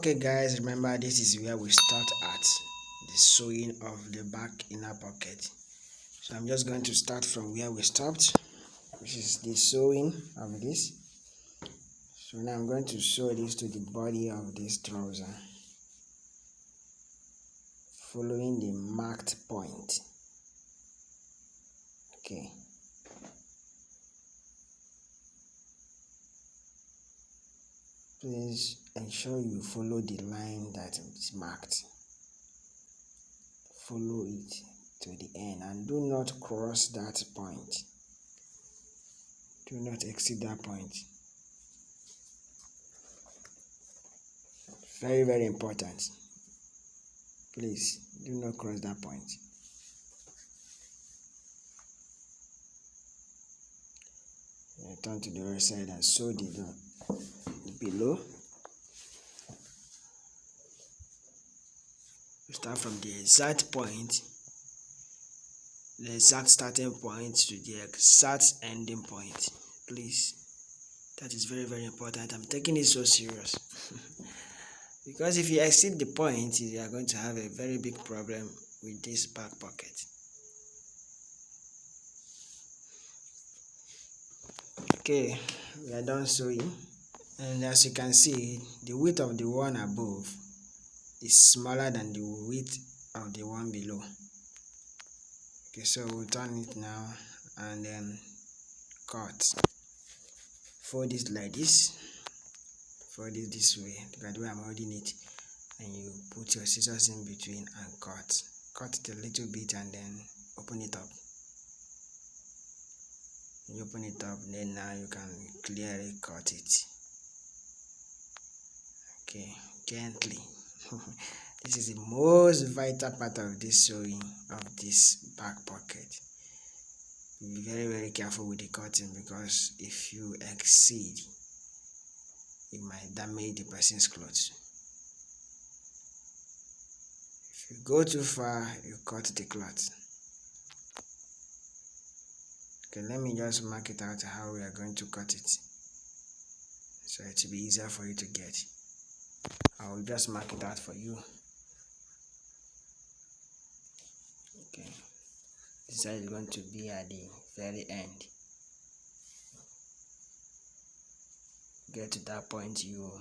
Okay guys, remember this is where we start at the sewing of the back inner pocket. So I'm just going to start from where we stopped, which is the sewing of this. So now I'm going to sew this to the body of this trouser, following the marked point. Okay. Please ensure you follow the line that is marked. Follow it to the end and do not cross that point. Do not exceed that point. Very, very important. Please do not cross that point. Turn to the other side and sew the below. Start from the exact point, the exact starting point to the exact ending point. Please, that is very, very important. I'm taking it so serious because if you exceed the point, you are going to have a very big problem with this back pocket. Okay, we are done sewing, and as you can see, the width of the one above is smaller than the width of the one below. Okay, so we'll turn it now and then cut. Fold it like this. Fold it this way, look at the way I'm holding it, and you put your scissors in between and cut. Cut it a little bit and then open it up. You open it up, then now you can clearly cut it. Okay, gently. This is the most vital part of this sewing of this back pocket. Be very, very careful with the cutting, because if you exceed, it might damage the person's clothes. If you go too far, you cut the cloth. Okay, let me just mark it out how we are going to cut it, so it will be easier for you to get. I will just mark it out for you. Okay, this side is going to be at the very end. Get to that point, you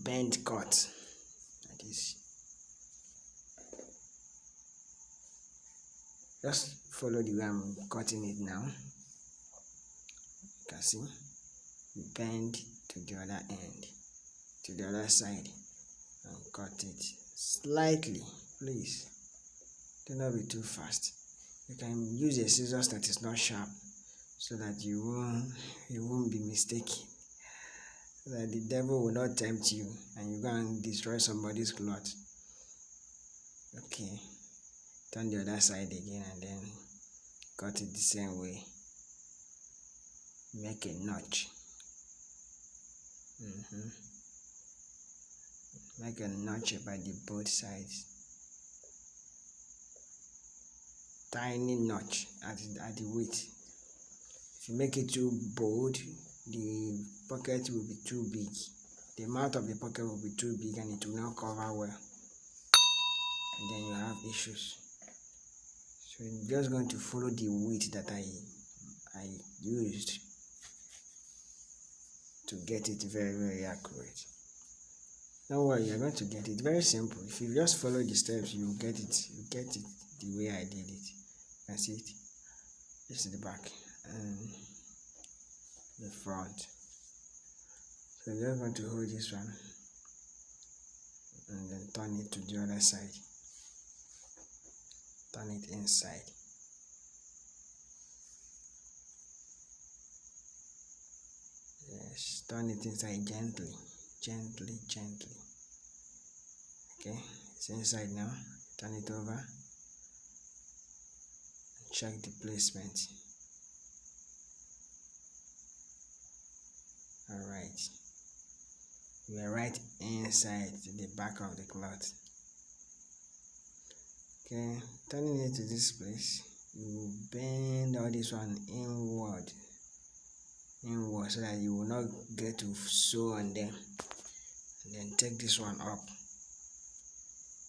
bend cut like this. Just follow the way I'm cutting it now. You can see, bend to the other end, to the other side, and cut it slightly. Please do not be too fast. You can use a scissors that is not sharp, so that you won't be mistaken, so that the devil will not tempt you and you go and destroy somebody's cloth. Okay, turn the other side again and then cut it the same way. Make a notch. Make a notch by the both sides. Tiny notch at the width. If you make it too bold, the pocket will be too big. The mouth of the pocket will be too big and it will not cover well, and then you have issues. So you're just going to follow the width that I used to get it very, very accurate. Don't worry, you're going to get it very simple. If you just follow the steps, you get it. You get it the way I did it. You can see it. This is the back and the front. So you're just going to hold this one and then turn it to the other side. Turn it inside. Yes, turn it inside gently. Gently. Okay, it's inside now. Turn it over. Check the placement. Alright. We are right inside the back of the cloth. Okay, turning it to this place, you bend all this one inward. inward so that you will not get to sew on them. And then take this one up,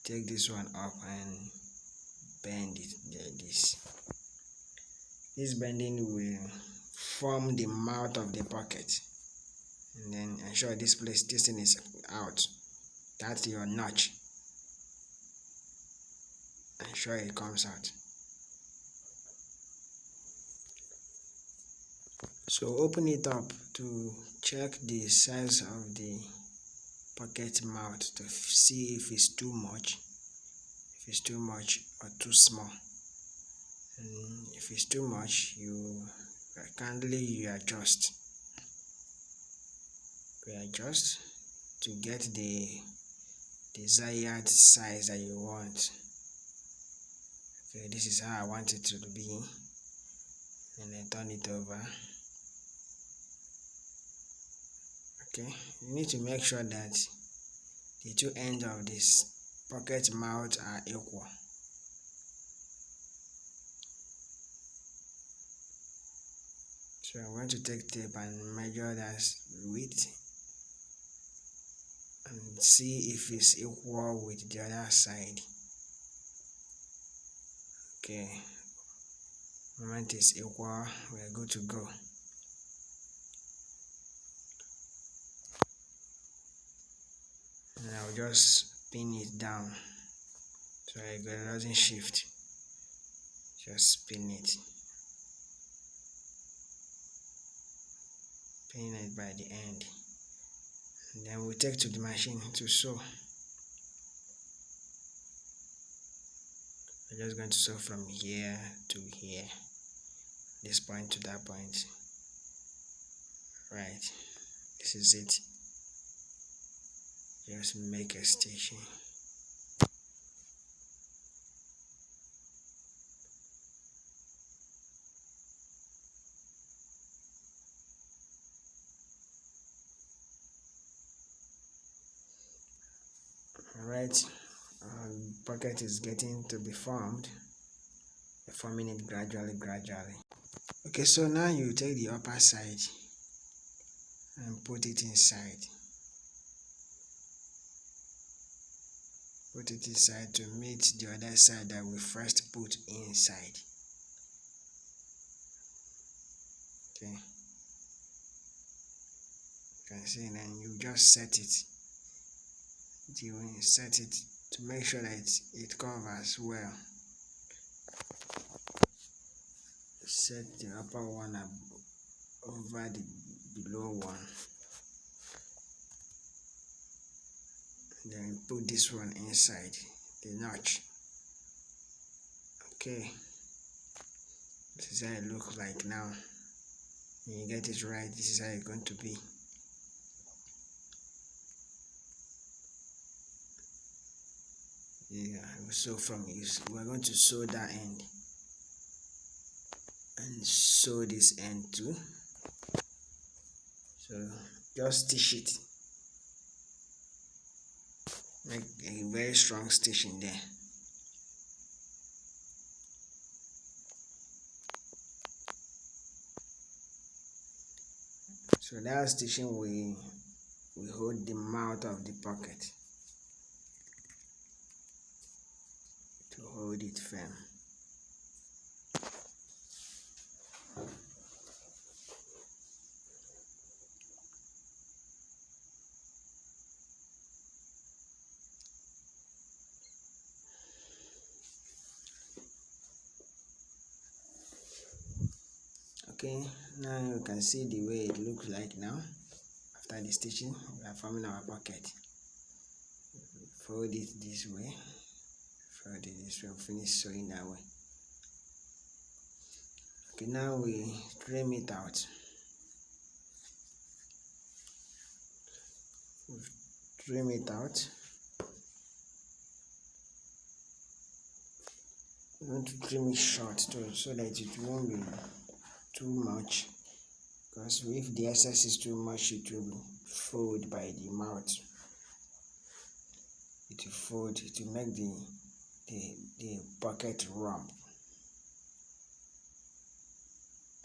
and bend it like this. This bending will form the mouth of the pocket, and then ensure this thing is out. That's your notch. Ensure it comes out. So open it up to check the size of the pocket mouth to see if it's too much, or too small. And if it's too much, you adjust. Adjust to get the desired size that you want. Okay, this is how I want it to be, and then turn it over. Okay, you need to make sure that the two ends of this pocket mouth are equal. So I'm going to take tape and measure that width and see if it's equal with the other side. Okay, moment is equal, we are good to go. And I'll just pin it down so it doesn't shift. Just pin it by the end, and then we'll take to the machine to sew. We're just going to sew from here to here, this point to that point. Right, this is it. Just make a stitching. Alright, pocket is getting to be formed. You're forming it gradually. Okay, so now you take the upper side and put it inside. Put it inside to meet the other side that we first put inside. Okay, you can see, and then you just set it. You set it to make sure that it covers well. Set the upper one over the below one, then put this one inside the notch. Okay, this is how it looks like now. When you get it right, this is how it's going to be. Yeah, so we're going to sew that end and sew this end too. So just stitch it. Make a very strong stitch in there. So that stitching we hold the mouth of the pocket to hold it firm. Okay, now you can see the way it looks like now. After the stitching, we are forming our pocket. Fold it this way, finish sewing that way. Okay, now we trim it out. Trim it out. We want to trim it short too, so that it won't be too much, because if the excess is too much, it will fold by the mouth. It will fold, it will make the pocket rump.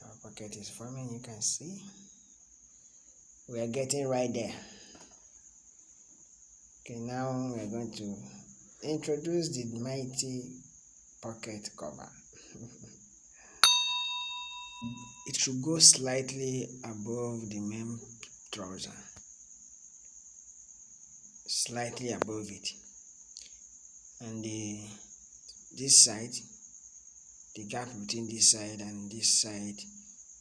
Our pocket is forming, you can see. We are getting right there. Okay, now we are going to introduce the mighty pocket cover. It should go slightly above the main trouser, slightly above it, and this side, the gap between this side and this side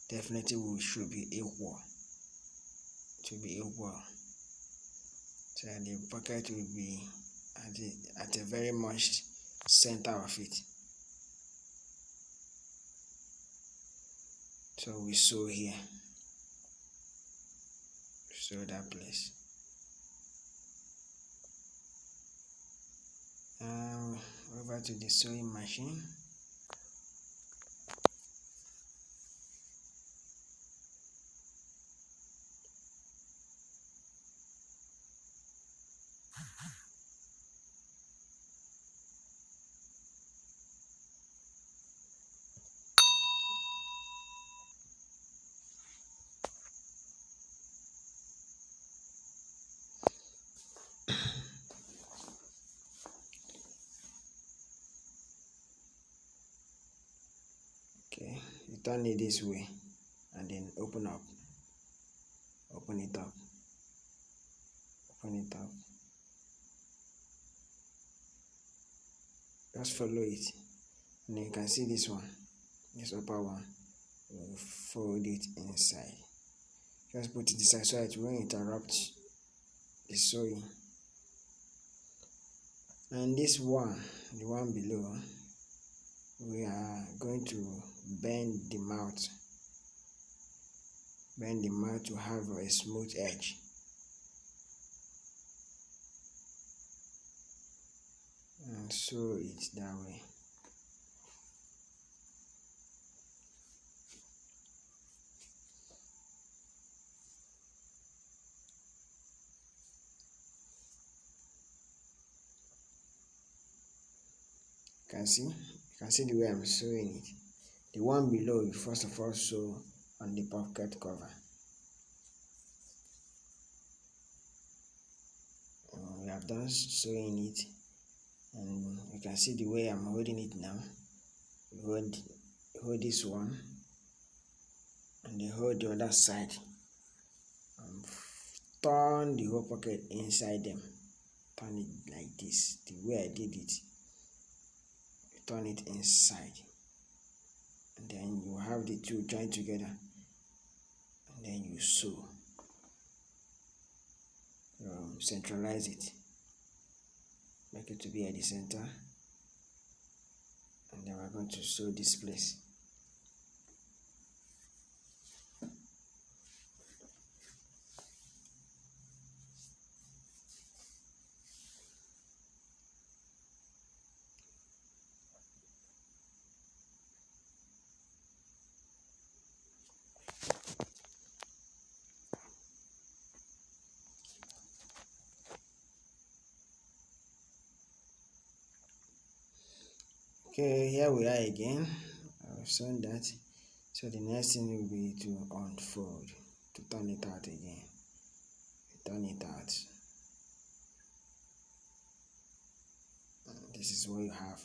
definitely should be equal. So the pocket will be at a very much center of it. So we sew here, sew that place. Over to the sewing machine. Okay, you turn it this way and then open it up, open it up. Just follow it, and then you can see this one, this upper one. We'll fold it inside. Just put it inside so it won't interrupt the sewing. And this one, the one below, we are going to bend the mouth to have a smooth edge. And sew it that way. You can see the way I'm sewing it. The one below, you first of all sew on the pocket cover. We have done sewing it, and you can see the way I'm holding it now. You hold this one, and then hold the other side, and turn the whole pocket inside them. Turn it like this, the way I did it. You turn it inside, and then you have the two joined together, and then you sew. Centralize it, make it to be at the center, and then we're going to sew this place. Okay, here we are again. I've sewn that. So the next thing will be to unfold, to turn it out again. Turn it out. And this is what you have.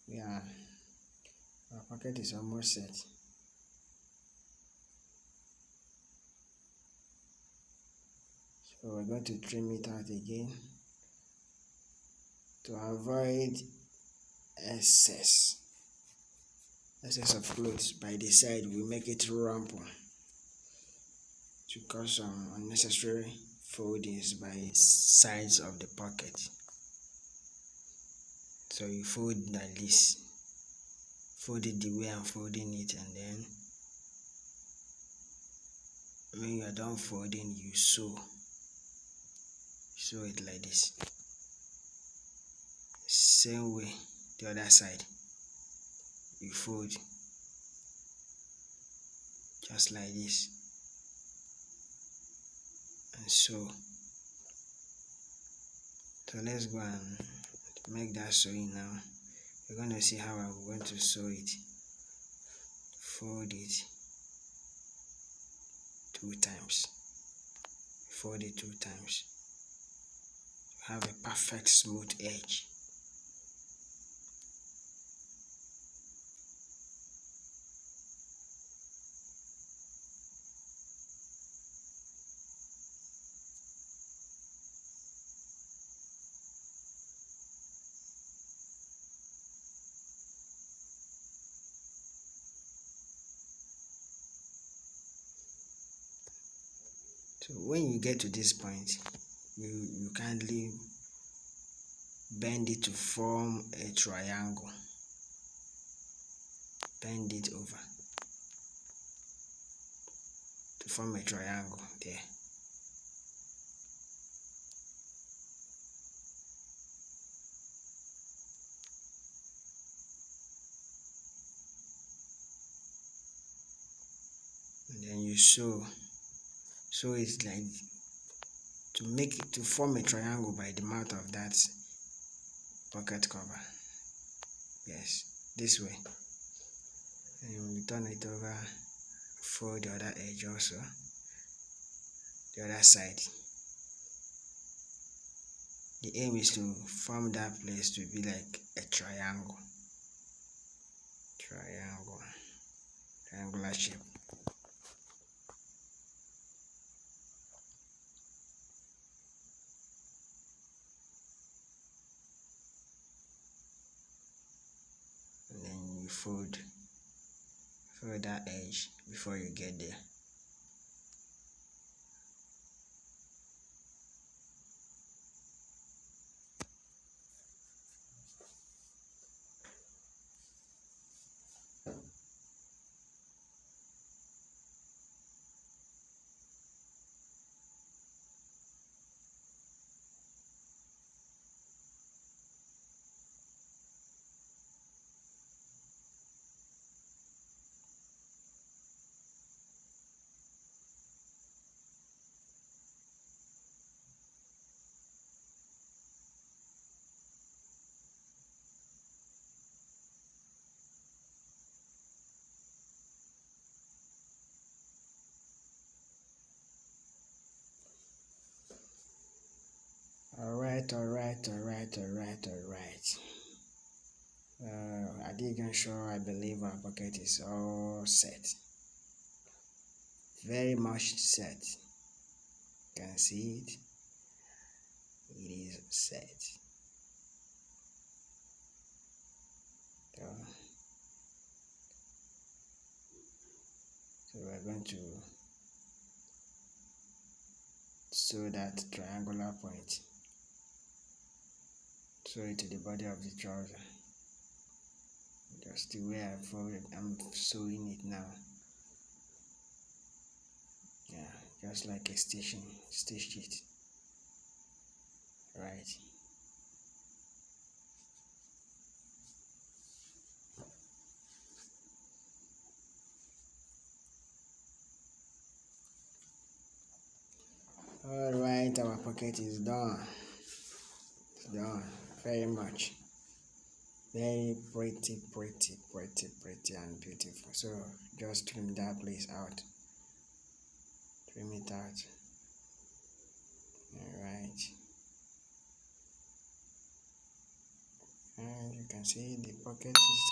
Yeah, our pocket is almost set. So we're going to trim it out again to avoid excess of clothes by the side. We make it rumple to cause some unnecessary foldings by sides of the pocket. So you fold like this, fold it the way I'm folding it, and then when you are done folding, you sew it like this. Same way the other side, you fold just like this and sew. So let's go and make that sewing now. We're going to see how I'm going to sew it. Fold it 2 times. Fold it 2 times. Have a perfect smooth edge. So when you get to this point, you kindly bend it to form a triangle. Bend it over to form a triangle there. And then you sew it like to form a triangle by the mouth of that pocket cover. Yes, this way. And we turn it over, fold the other edge also, the other side. The aim is to form that place to be like a triangle. Triangular shape. And then you fold that edge before you get there. Alright. At the junction, I believe our pocket is all set. Very much set. You can see it. It is set. So we're going to sew that triangular point. Sew it to the body of the trouser. Just the way I folded, I'm sewing it now. Yeah, just like a stitch it. Right. Alright, our pocket is done. It's done. Very much. Very pretty and beautiful. So just trim that place out. Trim it out. Alright. And you can see the pocket is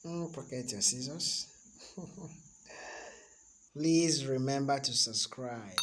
cool. Pocket your scissors. Please remember to subscribe.